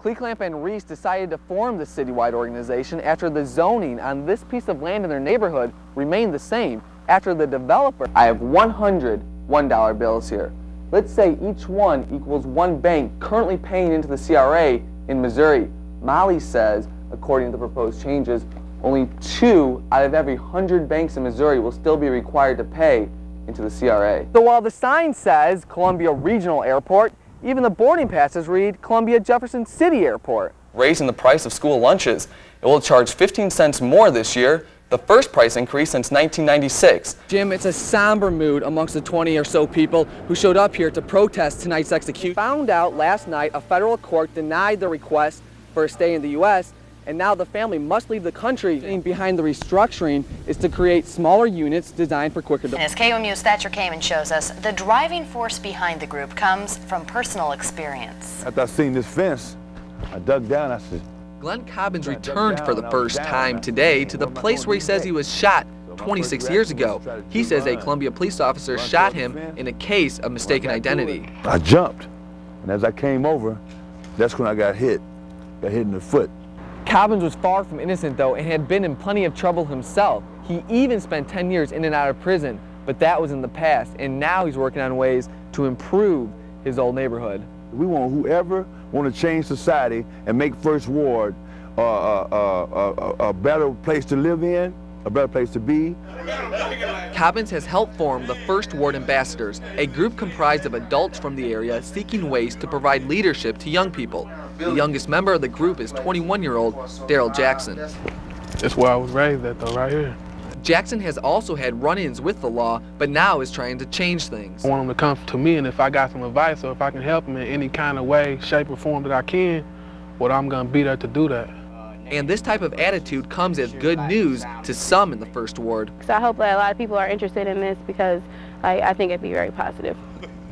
Kleeklamp and Reese decided to form the citywide organization after the zoning on this piece of land in their neighborhood remained the same after the developer. I have 100 $1 bills here. Let's say each one equals one bank currently paying into the CRA in Missouri. Molly says, according to the proposed changes, only 2 out of every 100 banks in Missouri will still be required to pay into the CRA. So while the sign says Columbia Regional Airport, even the boarding passes read Columbia Jefferson City Airport. Raising the price of school lunches. It will charge 15 cents more this year, the first price increase since 1996. Jim, it's a somber mood amongst the 20 or so people who showed up here to protest tonight's execution. Found out last night a federal court denied the request for a stay in the U.S., and now the family must leave the country. Behind the restructuring is to create smaller units designed for quicker development. As KOMU's Thatcher Kamen shows us, the driving force behind the group comes from personal experience. After I seen this fence, I dug down, I said... Glenn Cobbins returned for the first time today to the place where he says he was shot 26 years ago. He says a Columbia police officer shot him in a case of mistaken identity. I jumped, and as I came over, that's when I got hit in the foot. Cobbins was far from innocent, though, and had been in plenty of trouble himself. He even spent 10 years in and out of prison, but that was in the past, and now he's working on ways to improve his old neighborhood. We want whoever want to change society and make First Ward a better place to live in, a better place to be. Cobbins has helped form the First Ward Ambassadors, a group comprised of adults from the area seeking ways to provide leadership to young people. The youngest member of the group is 21-year-old Daryl Jackson. That's where I was raised at, though, right here. Jackson has also had run-ins with the law, but now is trying to change things. I want them to come to me, and if I got some advice or if I can help them in any kind of way, shape, or form that I can, well, I'm going to be there to do that. And this type of attitude comes as good news to some in the First Ward. So I hope that a lot of people are interested in this because I think it'd be very positive.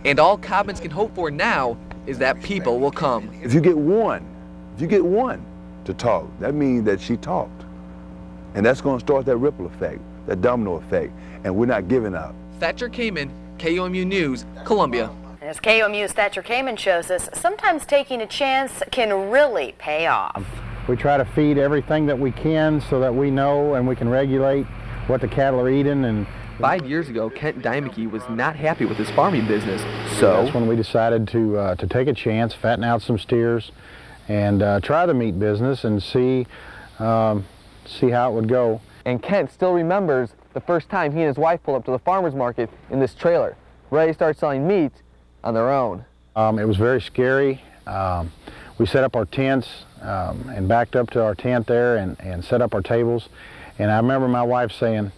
And all Cobbins can hope for now is that people will come. If you get one to talk, that means that she talked. And that's going to start that ripple effect, that domino effect, and we're not giving up. Thatcher Kamen, KOMU News, Columbia. As KOMU's Thatcher Kamen shows us, sometimes taking a chance can really pay off. We try to feed everything that we can so that we know and we can regulate what the cattle are eating. And 5 years ago, Kent Dymeke was not happy with his farming business, so that's when we decided to take a chance, fatten out some steers, and try the meat business and see how it would go. And Kent still remembers the first time he and his wife pulled up to the farmer's market in this trailer, ready to start selling meat on their own. It was very scary. We set up our tents and backed up to our tent there and set up our tables. And I remember my wife saying,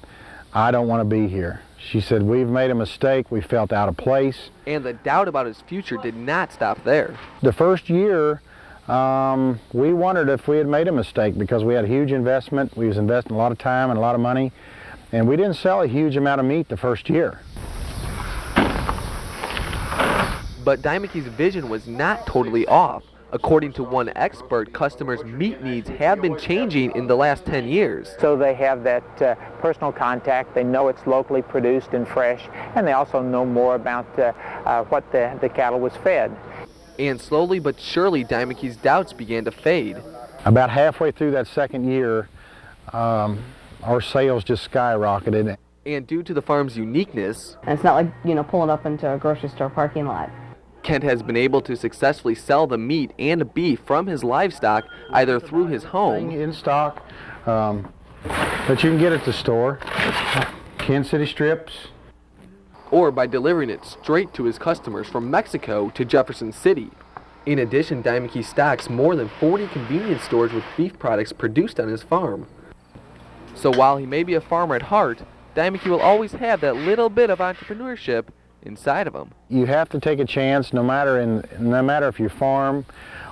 "I don't want to be here." She said, "We've made a mistake. We felt out of place." And the doubt about his future did not stop there. The first year, we wondered if we had made a mistake because we had a huge investment. We was investing a lot of time and a lot of money, and we didn't sell a huge amount of meat the first year. But Dymeke's vision was not totally off. According to one expert, customers' meat needs have been changing in the last 10 years. So they have that personal contact, they know it's locally produced and fresh, and they also know more about what the cattle was fed. And slowly but surely, Dymeke's doubts began to fade. About halfway through that second year, our sales just skyrocketed. And due to the farm's uniqueness, and it's not like, you know, pulling up into a grocery store parking lot. Kent has been able to successfully sell the meat and beef from his livestock either through his home in stock that you can get at the store, Kansas City strips, or by delivering it straight to his customers from Mexico to Jefferson City. In addition, Dymeke stocks more than 40 convenience stores with beef products produced on his farm. So while he may be a farmer at heart, Dymeke will always have that little bit of entrepreneurship inside of him. You have to take a chance no matter if you farm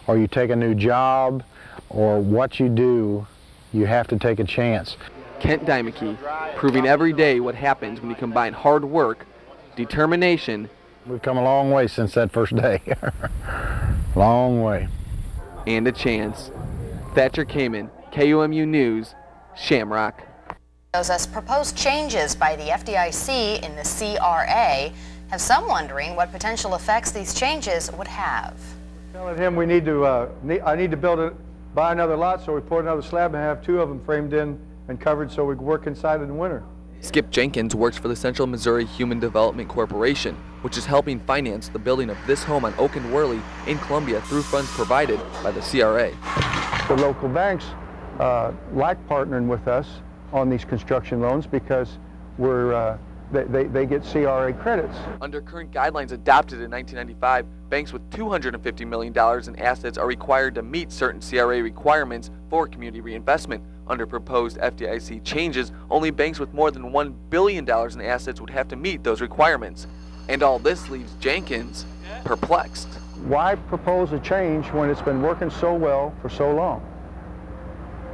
or you take a new job or what you do, you have to take a chance. Kent Dymeke, proving every day what happens when you combine hard work, determination. We've come a long way since that first day. Long way. And a chance. Thatcher Kamen, KOMU News, Shamrock. As proposed changes by the FDIC in the CRA have some wondering what potential effects these changes would have. Telling him we need to, I need to buy another lot, so we poured another slab and have 2 of them framed in and covered so we can work inside in the winter. Skip Jenkins works for the Central Missouri Human Development Corporation, which is helping finance the building of this home on Oak and Worley in Columbia through funds provided by the CRA. The local banks like partnering with us on these construction loans because they get CRA credits. Under current guidelines adopted in 1995, banks with $250 million in assets are required to meet certain CRA requirements for community reinvestment. Under proposed FDIC changes, only banks with more than $1 billion in assets would have to meet those requirements. And all this leaves Jenkins perplexed. Why propose a change when it's been working so well for so long?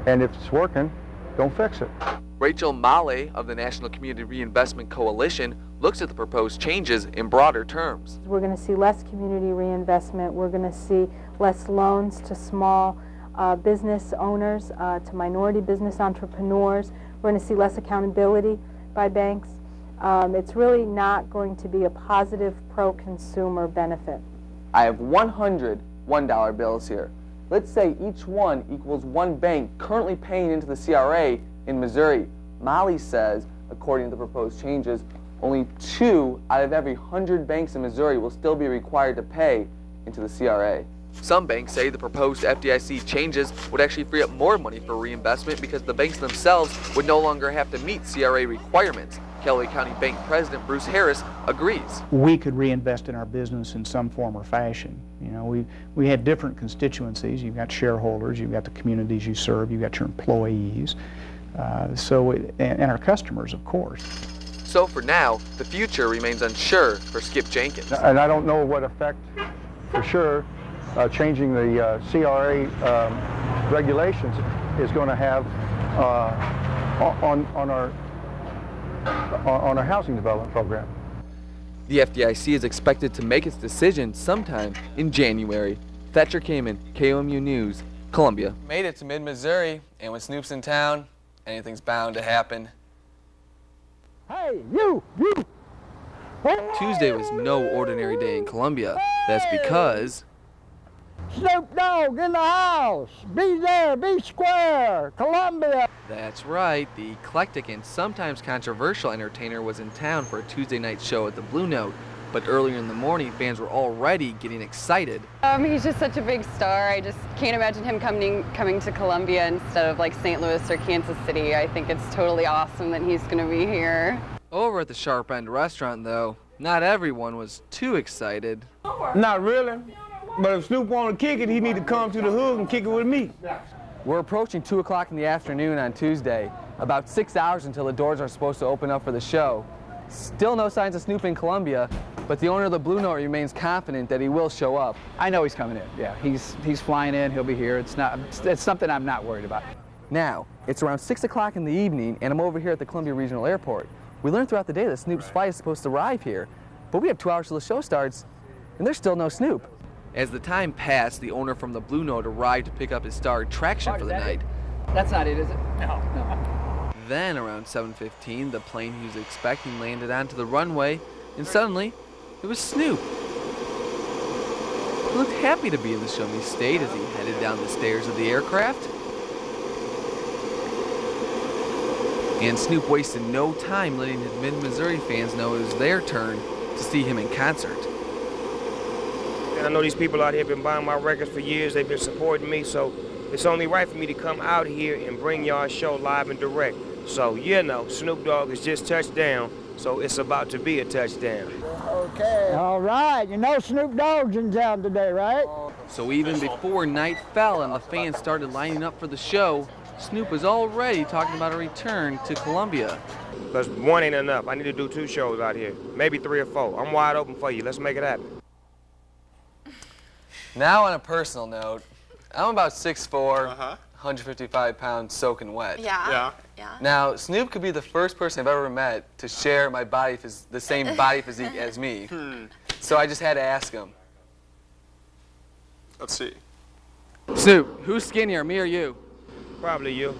And if it's working, don't fix it. Rachel Male of the National Community Reinvestment Coalition looks at the proposed changes in broader terms. We're going to see less community reinvestment. We're going to see less loans to small business owners, to minority business entrepreneurs. We're going to see less accountability by banks. It's really not going to be a positive pro-consumer benefit. I have 100 $1 bills here. Let's say each one equals 1 bank currently paying into the CRA in Missouri. Molly says, according to the proposed changes, only 2 out of every 100 banks in Missouri will still be required to pay into the CRA. Some banks say the proposed FDIC changes would actually free up more money for reinvestment because the banks themselves would no longer have to meet CRA requirements. Callaway County Bank President Bruce Harris agrees. We could reinvest in our business in some form or fashion. You know, we had different constituencies. You've got shareholders, you've got the communities you serve, you've got your employees, and our customers, of course. So for now, the future remains unsure for Skip Jenkins. And I don't know what effect, for sure, changing the CRA regulations is going to have on our housing development program. The FDIC is expected to make its decision sometime in January. Thatcher Kamen, KOMU News, Columbia. Made it to mid-Missouri, and when Snoop's in town, anything's bound to happen. Hey, you! Tuesday was no ordinary day in Columbia. That's because Snoop Dogg in the house! Be there, be square! Columbia! That's right, the eclectic and sometimes controversial entertainer was in town for a Tuesday night show at the Blue Note. But earlier in the morning, fans were already getting excited. He's just such a big star. I just can't imagine him coming to Columbia instead of like St. Louis or Kansas City. I think it's totally awesome that he's going to be here. Over at the Sharp End restaurant, though, not everyone was too excited. Not really. But if Snoop want to kick it, he need to come to the hood and kick it with me. We're approaching 2 o'clock in the afternoon on Tuesday, about 6 hours until the doors are supposed to open up for the show. Still no signs of Snoop in Columbia, but the owner of the Blue Note remains confident that he will show up. I know he's coming in, yeah. He's flying in, he'll be here. It's something I'm not worried about. Now, it's around 6 o'clock in the evening, and I'm over here at the Columbia Regional Airport. We learned throughout the day that Snoop's flight is supposed to arrive here, but we have 2 hours till the show starts, and there's still no Snoop. As the time passed, the owner from the Blue Note arrived to pick up his star attraction for the night. That's not it, is it? No. Then, around 7:15, the plane he was expecting landed onto the runway, and suddenly, it was Snoop. He looked happy to be in the Show Me State as he headed down the stairs of the aircraft. And Snoop wasted no time letting his mid-Missouri fans know it was their turn to see him in concert. And I know these people out here have been buying my records for years. They've been supporting me, so it's only right for me to come out here and bring y'all a show live and direct. So, you know, Snoop Dogg has just touched down, so it's about to be a touchdown. Okay. All right. You know Snoop Dogg's in town today, right? So even before night fell and the fans started lining up for the show, Snoop was already talking about a return to Columbia. Because 1 ain't enough. I need to do 2 shows out here, maybe 3 or 4. I'm wide open for you. Let's make it happen. Now on a personal note, I'm about 6'4", 155 pounds soaking wet. Yeah. Now, Snoop could be the first person I've ever met to share my body the same body physique as me. So I just had to ask him. Let's see. Snoop, who's skinnier, me or you? Probably you.